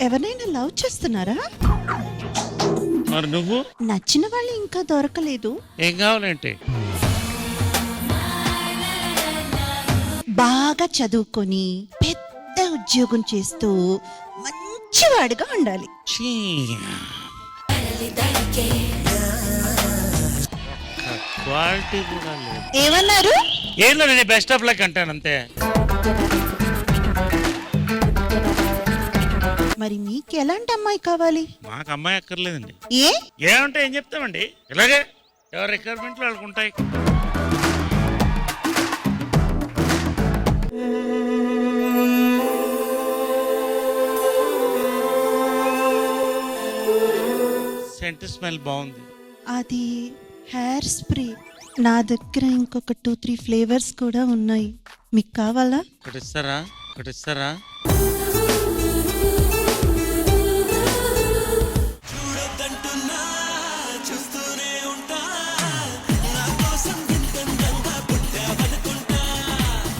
ఎవరైనా లవ్ చేస్తున్నారా? మరి నువ్వు? నచ్చిన వాళ్ళు ఇంకా దొరకలేదు. ఏం కావాలంటే? బాగా చదువుకొని పెద్ద ఉద్యోగం చేస్తూ మంచివాడిగా ఉండాలి. ఛీ, క్వాలిటీ కూడా లేదు. ఏమన్నారు? ఏం లేదు, నేను బెస్ట్ ఆఫ్ లక్ అంటాను అంతే. మరి మీకు ఎలాంటి అమ్మాయి కావాలి? మాకు అమ్మాయి అక్కర్లేదండి. ఏ? ఏమంటే ఏం చెప్తామండి, ఇలాగే ఎవరి రిక్వైర్మెంట్లు వాళ్ళకు ఉంటాయి. సెంట్ స్మెల్ బాగుంది. అది హెయిర్ స్ప్రే. నా దగ్గర ఇంకొక 2-3 ఫ్లేవర్స్ కూడా ఉన్నాయి. మీకు కావాలా? ఒకటి ఇస్తారా?